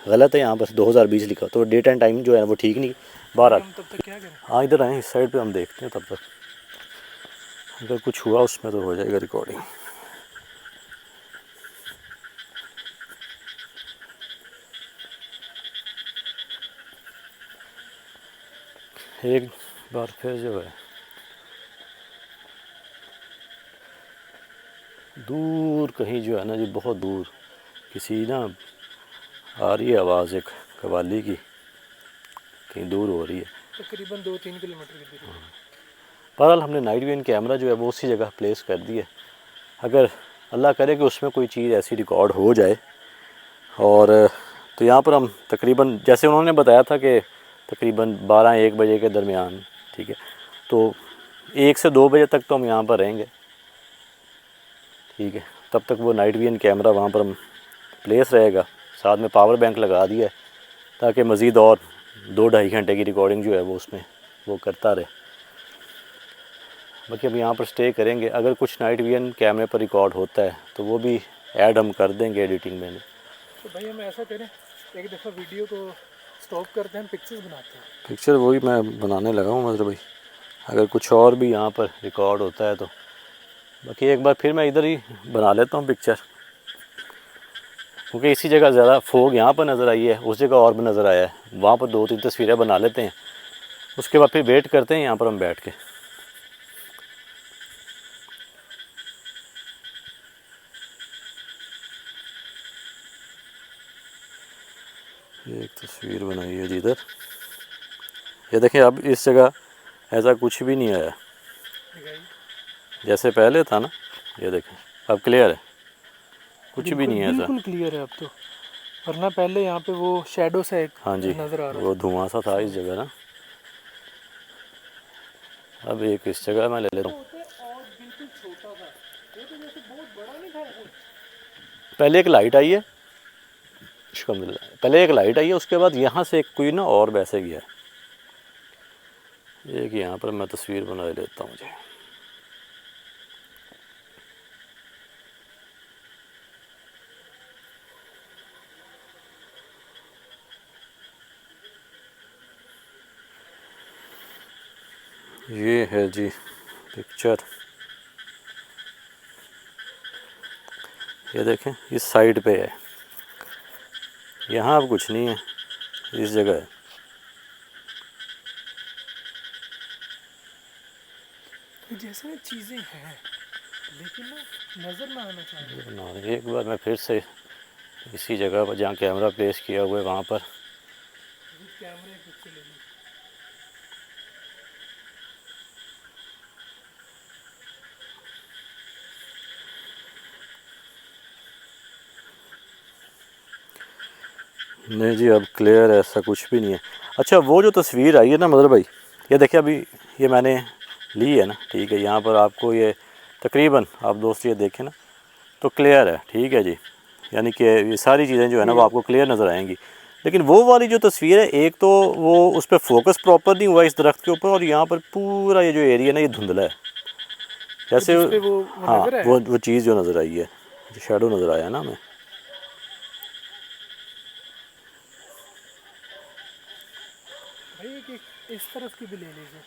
गलत है, यहाँ पर 2020 लिखा, तो डेट एंड टाइम जो है वो ठीक नहीं। बाहर हम तब तक क्या करें? हाँ इधर आए, इस साइड पे हम देखते हैं, तब तक अगर कुछ हुआ उसमें तो हो जाएगा रिकॉर्डिंग। एक बार फिर जो है दूर कहीं जो है ना जी, बहुत दूर किसी ना आ रही है आवाज़ एक कवाली की, कहीं दूर हो रही है, तकरीबन 2-3 किलोमीटर की दूरी। बहरहाल हमने नाइट विजन कैमरा जो है वो उसी जगह प्लेस कर दिया। अगर अल्लाह करे कि उसमें कोई चीज़ ऐसी रिकॉर्ड हो जाए, और तो यहाँ पर हम तकरीबन जैसे उन्होंने बताया था कि तकरीबन 12-1 बजे के दरमियान, ठीक है, तो 1 से 2 बजे तक तो हम यहाँ पर रहेंगे, ठीक है। तब तक वो नाइट विजन कैमरा वहाँ पर हम प्लेस रहेगा, साथ में पावर बैंक लगा दिया है ताकि मज़ीद और 2-2.5 घंटे की रिकॉर्डिंग जो है वो उसमें वो करता रहे। बाकी हम यहाँ पर स्टे करेंगे, अगर कुछ नाइट विजन कैमरे पर रिकॉर्ड होता है तो वो भी ऐड हम कर देंगे एडिटिंग में। तो भाई हम ऐसा करें, एक दफ़ा वीडियो को स्टॉप करते हैं, पिक्चर्स बनाते हैं। पिक्चर वही मैं बनाने लगा हूँ मतलब भाई, अगर कुछ और भी यहाँ पर रिकॉर्ड होता है तो। बाकी एक बार फिर मैं इधर ही बना लेता हूँ पिक्चर, क्योंकि इसी जगह ज़्यादा फोग यहाँ पर नज़र आई है, उस जगह और भी नज़र आया है, वहाँ पर 2-3 तस्वीरें बना लेते हैं, उसके बाद फिर वेट करते हैं यहाँ पर हम बैठ के। ये एक तस्वीर बनाई है जी इधर। ये देखें अब इस जगह ऐसा कुछ भी नहीं आया जैसे पहले था ना। ये देखें अब क्लियर है, कुछ भी नहीं है ऐसा। बिल्कुल क्लियर है अब तो, वरना पहले यहाँ पे वो शैडो सा एक हाँ जी, नज़र आ रहा वो धुआं सा था इस जगह ना। अब एक इस जगह मैं ले लेता हूँ। और बिल्कुल छोटा था, वो तो जैसे बहुत बड़ा नहीं था कुछ। पहले एक लाइट आई है, पहले एक लाइट आई है, उसके बाद यहाँ से एक कोई ना और वैसे गया है। एक यहाँ पर मैं तस्वीर बना लेता हूँ मुझे। ये है जी पिक्चर। ये देखें इस साइड पे है, यहाँ अब कुछ नहीं है, इस जगह है। तो जैसे में चीज़ें हैं लेकिन ना नज़र ना आना चाहिए। एक बार मैं फिर से इसी जगह पर जहाँ कैमरा प्लेस किया हुआ है वहाँ पर कैमरे पिक्चर ले ली। नहीं जी अब क्लियर है, ऐसा कुछ भी नहीं है। अच्छा वो जो तस्वीर आई है ना मदर भाई, ये देखिए अभी ये मैंने ली है ना, ठीक है। यहाँ पर आपको ये तकरीबन आप दोस्त ये देखें ना तो क्लियर है, ठीक है जी। यानी कि ये सारी चीज़ें जो है ना वो आपको क्लियर नज़र आएंगी। लेकिन वो वाली जो तस्वीर है, एक तो वो उस पर फोकस प्रॉपर नहीं हुआ इस दरख्त के ऊपर, और यहाँ पर पूरा ये जो एरिया ना ये धुंधला है जैसे। वो हाँ नज़र आया। वो चीज़ जो नज़र आई है, जो शेडो नज़र आया ना हमें। भाई एक इस तरफ की भी ले लीजिए।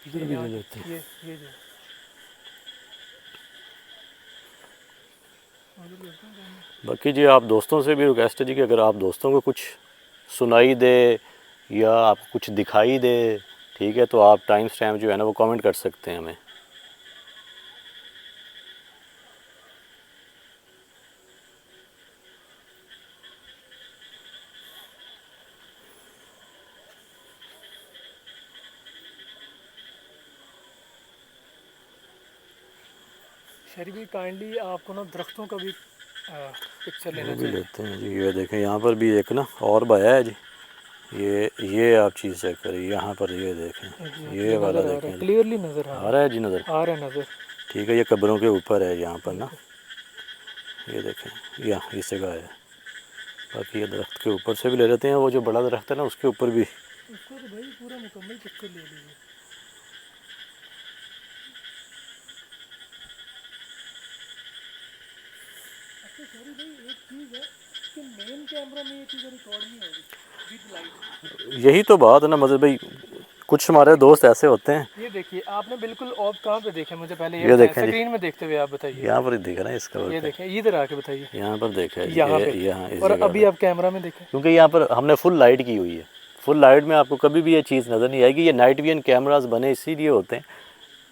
इधर भी ले लेते हैं। ये जो बाकी जी आप दोस्तों से भी रिक्वेस्ट है जी कि अगर आप दोस्तों को कुछ सुनाई दे या आपको कुछ दिखाई दे, ठीक है, तो आप टाइम स्टैम्प जो है ना वो कमेंट कर सकते हैं हमें। शरी भी काइंडली आपको ना दरख्तों का भी पिक्चर लेना वो भी चाहिए। लेते हैं जी। ये देखें यहाँ पर भी एक ना और बाया है जी। ये आप चीज़ चेक करिए, यहाँ पर ये देखें, ये वाला देखें, क्लियरली नज़र आ रहा है जी नज़र। आ रहा है नज़र। ठीक है, ये कब्रों के ऊपर है यहाँ पर ना, ये देखें यहाँ इस जगह है। बाकी ये दरख्त के ऊपर से भी ले लेते हैं, वो जो बड़ा दरख्त है ना उसके ऊपर भी। उसको तो भाई पूरा मुकम्मल पिक्चर ले लीजिए। अच्छा सॉरी भाई एक चीज़ है कि मेन कैमरा में ये चीज़ें रिकॉर्ड नहीं हो रही विद लाइट। यही तो बात है ना मतलब भाई, कुछ हमारे दोस्त ऐसे होते हैं। ये देखिए आपने बिल्कुल ऑफ कहाँ पे देखा, मुझे पहले ये देखें जी, स्क्रीन में देखते हुए आप बताइए। यहाँ पर देखा ना इसका, ये देखें इधर आके बताइए। यहाँ पर देखा है जी, यहाँ पे यहाँ इस और जगह अभी पे। आप कैमरा में देखें, क्योंकि यहाँ पर हमने फुल लाइट की हुई है। फुल लाइट में आपको कभी भी ये चीज़ नज़र नहीं आएगी। ये नाइट विजन कैमरास बने इसीलिए होते हैं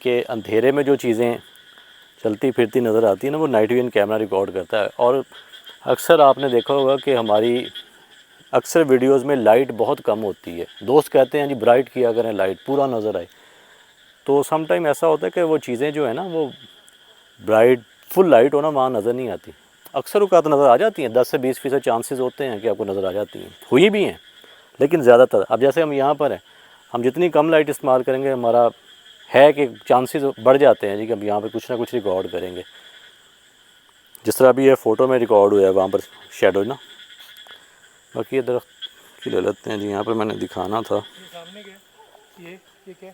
कि अंधेरे में जो चीज़ें चलती फिरती नज़र आती है ना वो नाइट विजन कैमरा रिकॉर्ड करता है। और अक्सर आपने देखा होगा कि हमारी अक्सर वीडियोस में लाइट बहुत कम होती है। दोस्त कहते हैं जी ब्राइट किया करें, लाइट पूरा नज़र आए। तो सम टाइम ऐसा होता है कि वो चीज़ें जो है ना वो ब्राइट फुल लाइट होना वहाँ नज़र नहीं आती। अक्सर औक़ात नज़र आ जाती हैं, 10 से 20% चांसेस होते हैं कि आपको नज़र आ जाती हैं, हुई भी हैं। लेकिन ज़्यादातर अब जैसे हम यहाँ पर हैं, हम जितनी कम लाइट इस्तेमाल करेंगे हमारा है कि चांसेस बढ़ जाते हैं जी कि हम यहाँ पर कुछ ना कुछ रिकॉर्ड करेंगे। जिस तरह अभी ये फ़ोटो में रिकॉर्ड हुआ है वहाँ पर शेडो ना। बाकी ये दरख्त की ले लेते हैं जी, यहाँ पर मैंने दिखाना था। ये सामने क्या ये क्या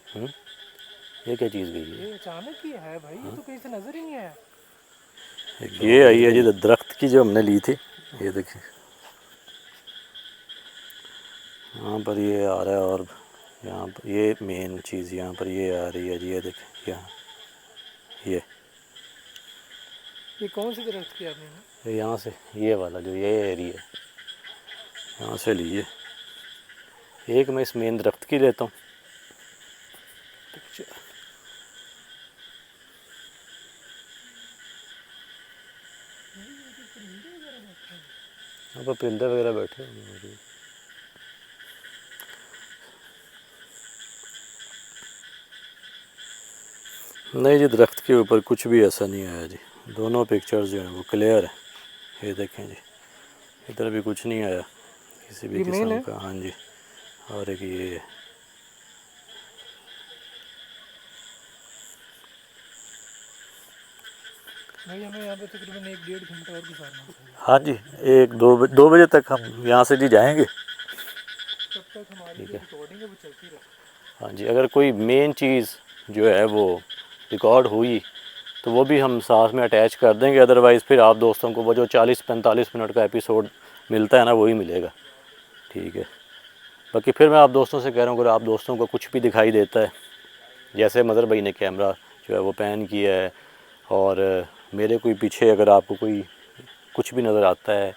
ये क्या चीज़ गई है? ये अचानक ही है भाई, ये तो कहीं से नज़र ही नहीं आया। ये आई है जी दरख्त की जो हमने ली थी। ये देखिए यहाँ पर ये आ रहा है, और यहाँ पर ये मेन चीज़ यहाँ पर ये आ रही है जी। ये देखिए यहाँ ये कौन सी दरख्त की आपने? यहाँ से ये वाला जो ये एरिया है यहाँ से लीजिए। एक मैं इस मेन दरख्त की लेता हूँ, यहाँ पर परिंदे वगैरह बैठे होंगे। नहीं जी, दरख्त के ऊपर कुछ भी ऐसा नहीं आया जी। दोनों पिक्चर्स जो हैं वो क्लियर है। ये देखें जी, इधर भी कुछ नहीं आया किसी भी ये मेल किस्म है। का। हाँ जी, और एक ये भाई हमें यहाँ पे तकरीबन 1-1.5 घंटा और गुजारना चाहिए। हाँ जी, 1-2 बजे तक हम यहाँ से जी जाएंगे। तब तक हमारी ठीक जो है। रिकॉर्डिंग है वो चलती रहे। हाँ जी, अगर कोई मेन चीज़ जो है वो रिकॉर्ड हुई तो वो भी हम साथ में अटैच कर देंगे। अदरवाइज़ फिर आप दोस्तों को वो जो 40-45 मिनट का एपिसोड मिलता है ना, वही मिलेगा। ठीक है। बाकी फिर मैं आप दोस्तों से कह रहा हूँ, अगर आप दोस्तों को कुछ भी दिखाई देता है, जैसे मदर भाई ने कैमरा जो है वो पैन किया है, और मेरे कोई पीछे अगर आपको कोई कुछ भी नज़र आता है,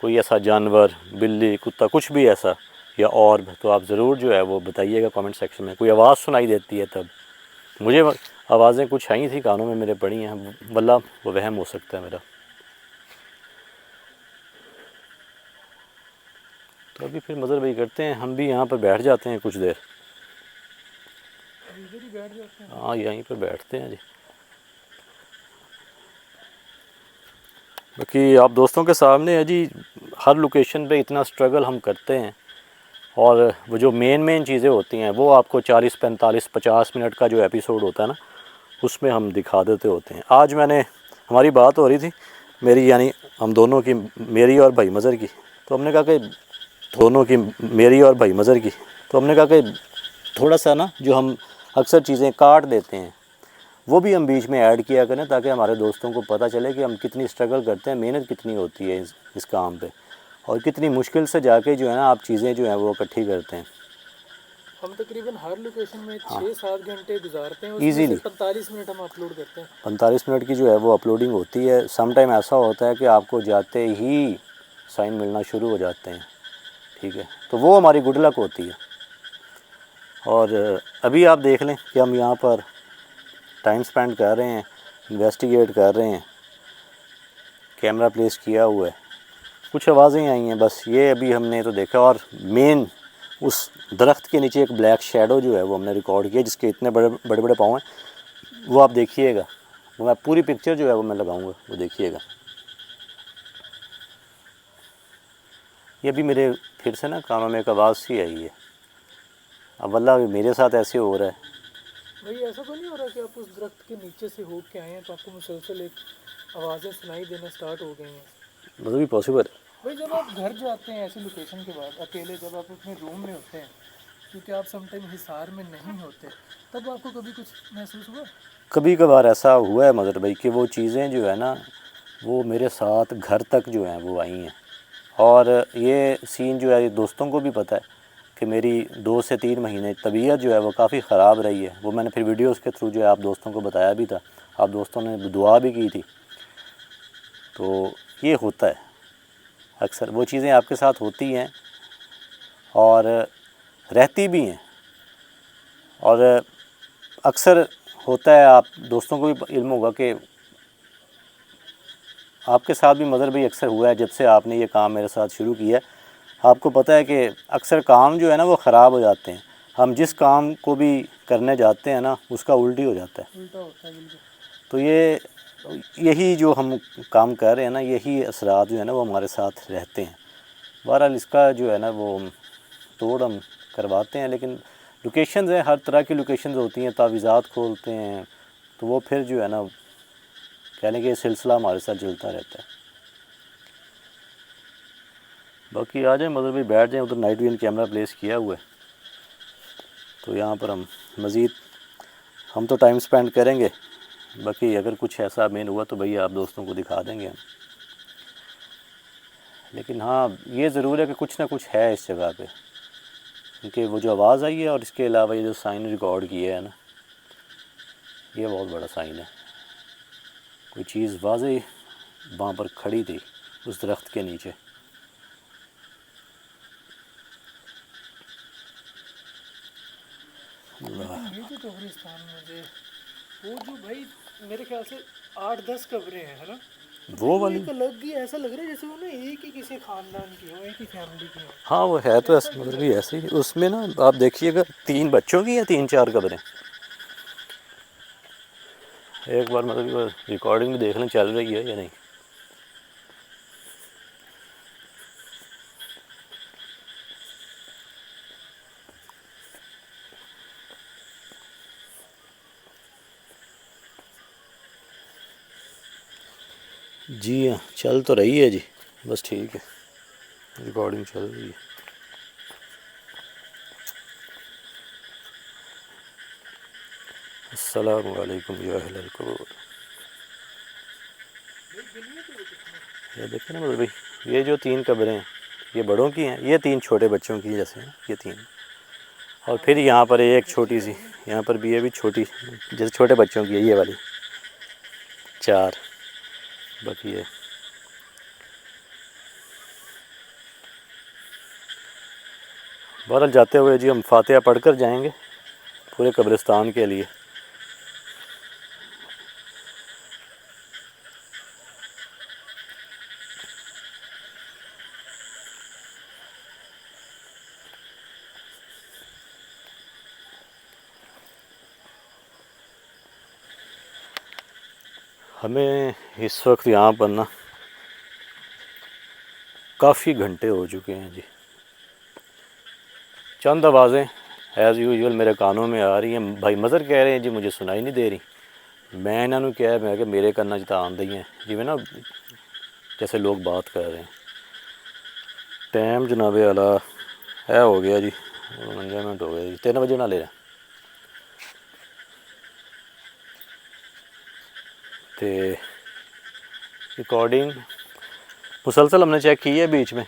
कोई ऐसा जानवर, बिल्ली, कुत्ता, कुछ भी ऐसा, या और, तो आप ज़रूर जो है वो बताइएगा कमेंट सेक्शन में। कोई आवाज़ सुनाई देती है तब, मुझे आवाज़ें कुछ आई थी कानों में मेरे पड़ी हैं, वल्ला वो वहम हो सकता है मेरा। तो अभी फिर मज़र भाई करते हैं, हम भी यहाँ पर बैठ जाते हैं कुछ देर। अब इधर ही बैठ जाते हैं। हाँ, यहीं पर बैठते हैं जी। बाकी आप दोस्तों के सामने है जी, हर लोकेशन पे इतना स्ट्रगल हम करते हैं, और वो जो मेन चीज़ें होती हैं वो आपको 40-45-50 मिनट का जो एपिसोड होता है ना, उसमें हम दिखा देते होते हैं। आज हमारी बात हो रही थी, मेरी यानी हम दोनों की, मेरी और भाई मज़र की। तो हमने कहा कि थोड़ा सा ना, जो हम अक्सर चीज़ें काट देते हैं वो भी हम बीच में ऐड किया करें, ताकि हमारे दोस्तों को पता चले कि हम कितनी स्ट्रगल करते हैं, मेहनत कितनी होती है इस काम पे, और कितनी मुश्किल से जाके जो है ना आप चीज़ें जो हैं वो इकट्ठी करते हैं। हम तकरीबन हर लोकेशन में हाँ, 6-7 घंटे गुजारते हैं, उसमें से ईज़िली 45 मिनट हम अपलोड करते हैं। 45 मिनट की जो है वो अपलोडिंग होती है। सम टाइम ऐसा होता है कि आपको जाते ही साइन मिलना शुरू हो जाते हैं। ठीक है, तो वो हमारी गुड लक होती है। और अभी आप देख लें कि हम यहाँ पर टाइम स्पेंड कर रहे हैं, इन्वेस्टिगेट कर रहे हैं, कैमरा प्लेस किया हुआ है, कुछ आवाज़ें आई हैं बस, ये अभी हमने तो देखा। और मेन उस दरख्त के नीचे एक ब्लैक शेडो जो है वो हमने रिकॉर्ड किया, जिसके इतने बड़े बड़े पाँव हैं। वो आप देखिएगा, वो मैं पूरी पिक्चर जो है वो मैं लगाऊंगा, वो देखिएगा। ये भी मेरे फिर से ना कानों में एक आवाज़ सी आई है। अब वल्लाह मेरे साथ ऐसे हो रहा है। भाई ऐसा तो नहीं हो रहा कि आप उस दरख्त के नीचे से होके के आए हैं तो आपको मुसलसल एक आवाज़ें सुनाई देना स्टार्ट हो गई हैं? मतलब भी पॉसिबल है। भाई जब आप घर जाते हैं ऐसी लोकेशन के बाद अकेले, जब आप अपने रूम में होते हैं, क्योंकि आप समटाइम हिसार में नहीं होते, तब आपको कभी कुछ महसूस हुआ? कभी कभार ऐसा हुआ है मदर भाई कि वो चीज़ें जो है ना वो मेरे साथ घर तक जो हैं वो आई हैं। और ये सीन जो है ये दोस्तों को भी पता है कि मेरी 2 से 3 महीने तबीयत जो है वो काफ़ी ख़राब रही है। वो मैंने फिर वीडियोस के थ्रू जो है आप दोस्तों को बताया भी था, आप दोस्तों ने दुआ भी की थी। तो ये होता है, अक्सर वो चीज़ें आपके साथ होती हैं और रहती भी हैं। और अक्सर होता है, आप दोस्तों को भी इल्म होगा कि आपके साथ भी मदर भी अक्सर हुआ है, जब से आपने ये काम मेरे साथ शुरू किया है। आपको पता है कि अक्सर काम जो है ना वो ख़राब हो जाते हैं। हम जिस काम को भी करने जाते हैं ना उसका उल्टी हो जाता है। उल्टा होता है बिल्कुल। तो यही जो हम काम कर रहे हैं ना, यही असरात जो है ना वो हमारे साथ रहते हैं। बहरहाल इसका जो है ना वो तोड़ हम करवाते हैं, लेकिन लोकेशंस हैं, हर तरह की लोकेशंस होती हैं, तावीज़ात खोलते हैं, तो वो फिर जो है ना कहने कि ये सिलसिला हमारे साथ चलता रहता है। बाकी आ जाए मदर भाई, बैठ जाएँ, उधर नाइट विजन कैमरा प्लेस किया हुआ है, तो यहाँ पर हम तो टाइम स्पेंड करेंगे। बाकी अगर कुछ ऐसा मेन हुआ तो भैया आप दोस्तों को दिखा देंगे हम। लेकिन हाँ, ये ज़रूर है कि कुछ ना कुछ है इस जगह पे, क्योंकि वो जो आवाज़ आई है और इसके अलावा ये जो साइन रिकॉर्ड किया है ना, ये बहुत बड़ा साइन है। कोई चीज़ वाज़ेह वहाँ पर खड़ी थी उस दरख्त के नीचे। लेकिन ये जो कब्रिस्तान, मुझे वो जो भाई मेरे ख्याल से 8-10 कब्रें हैं, है ना? वो वाली एक अलग ही ऐसा लग रहा है जैसे वो ना एक ही किसी खानदान की हो, एक ही फैमिली की हो। हाँ वो है तो ऐसा, मतलब कि ऐसे ही। उसमें ना आप देखिएगा 3 बच्चों की या 3-4 कब्रें। एक बार मतलब रिकॉर्डिंग भी देख लें चल रही है या नहीं। जी हाँ चल तो रही है जी, बस ठीक है, रिकॉर्डिंग चल रही है। अस्सलामु अलैकुम या अहलल क़ुबूर। ये देखें ना मतलब भाई, ये जो 3 कब्रें हैं ये बड़ों की हैं, ये 3 छोटे बच्चों की जैसे हैं ये 3। और फिर यहाँ पर एक छोटी सी, यहाँ पर भी ये भी छोटी जैसे छोटे बच्चों की है ये वाली 4 बाकी है। बहरहाल जाते हुए जी हम फातिहा पढ़ कर जाएंगे पूरे कब्रिस्तान के लिए। हमें इस वक्त यहाँ पर ना काफ़ी घंटे हो चुके हैं जी। चंद आवाज़ें एज़ यूजुअल मेरे कानों में आ रही हैं। भाई मज़र कह रहे हैं जी मुझे सुनाई नहीं दे रही। मैं इन्होंने क्या है, मैं कि मेरे करना जितना आंदी हैं जी, मैं ना जैसे लोग बात कर रहे हैं। टाइम जनाबे आला है हो गया जी 49 मिनट हो गए जी, 3 बजे ना ले रहे तो रिकॉर्डिंग मुसलसल हमने चेक की है, बीच में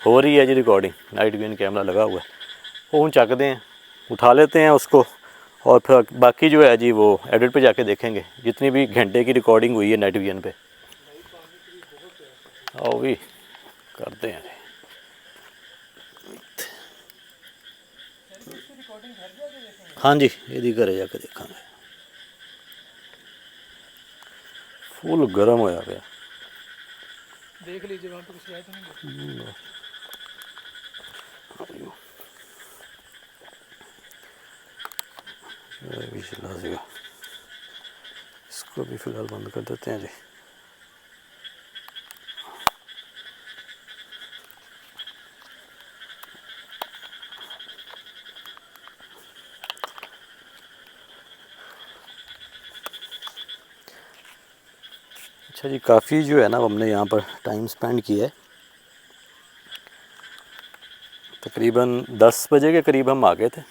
हो रही है जी रिकॉर्डिंग। नाइट विजन कैमरा लगा हुआ है, फ़ोन चकते हैं उठा लेते हैं उसको, और फिर बाकी जो है जी वो एडिट पे जाके देखेंगे जितनी भी घंटे की रिकॉर्डिंग हुई है नाइट विजन पे। आओ भी करते हैं। हाँ जी यदि घरे जाके देखा फुल गर्म होया गया। देख लीजिए वहाँ पे कुछ है तो नहीं। भी चला सीगा, इसको भी फ़िलहाल बंद कर देते हैं जी। अच्छा जी, काफ़ी जो है ना हमने यहाँ पर टाइम स्पेंड किया है। तकरीबन 10 बजे के करीब हम आ गए थे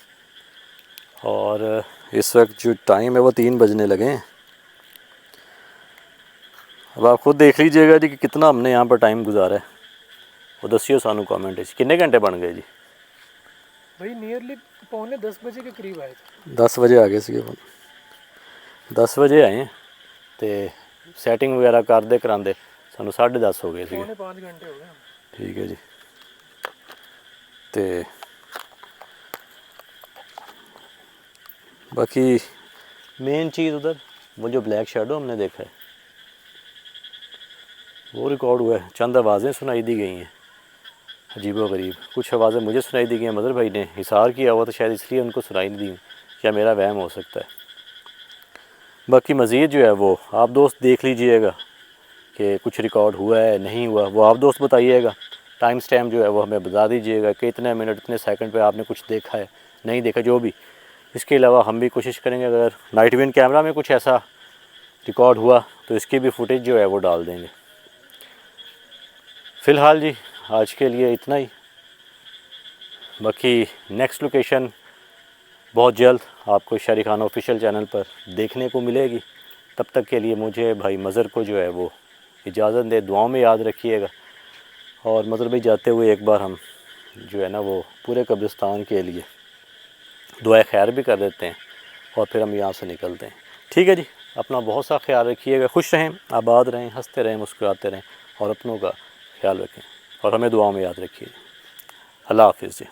और इस वक्त जो टाइम है वो 3 बजने लगे हैं। अब आप खुद देख लीजिएगा जी कि कितना हमने यहाँ पर टाइम गुजारा है। वो दसियो सानू कमेंट है कितने घंटे बन गए जी। भाई नियरली 9:45 के करीब आए थे। 10 बजे आ गए थे, 10 बजे आए हैं तो सैटिंग वगैरह करते कराते सानू 10:30 हो गए थे। 5 घंटे हो गए। ठीक है जी। तो बाकी मेन चीज़ उधर वो जो ब्लैक शेडो हमने देखा है वो रिकॉर्ड हुआ है। चंद आवाज़ें सुनाई दी गई हैं अजीबो गरीब। कुछ आवाज़ें मुझे सुनाई दी गई हैं, मदर भाई ने हिसार किया हुआ तो शायद इसलिए उनको सुनाई नहीं दी, या मेरा वहम हो सकता है। बाकी मज़ीद जो है वो आप दोस्त देख लीजिएगा कि कुछ रिकॉर्ड हुआ है नहीं हुआ, वो आप दोस्त बताइएगा। टाइम स्टैम्प जो है वो हमें बता दीजिएगा कि इतने मिनट इतने सेकंड पे आपने कुछ देखा है नहीं देखा, जो भी। इसके अलावा हम भी कोशिश करेंगे अगर नाइट विजन कैमरा में कुछ ऐसा रिकॉर्ड हुआ तो इसकी भी फुटेज जो है वो डाल देंगे। फ़िलहाल जी आज के लिए इतना ही। बाकी नेक्स्ट लोकेशन बहुत जल्द आपको शारी खान ऑफिशियल चैनल पर देखने को मिलेगी। तब तक के लिए मुझे भाई मज़र को जो है वो इजाज़त दे, दुआओं में याद रखिएगा। और मज़र भाई जाते हुए एक बार हम जो है ना वो पूरे कब्रिस्तान के लिए दुआ खैर भी कर देते हैं और फिर हम यहाँ से निकलते हैं। ठीक है जी, अपना बहुत सा ख्याल रखिएगा, खुश रहें, आबाद रहें, हंसते रहें, मुस्कुराते रहें और अपनों का ख्याल रखें और हमें दुआओं में याद रखिए। अल्लाह हाफ़िज़ जी।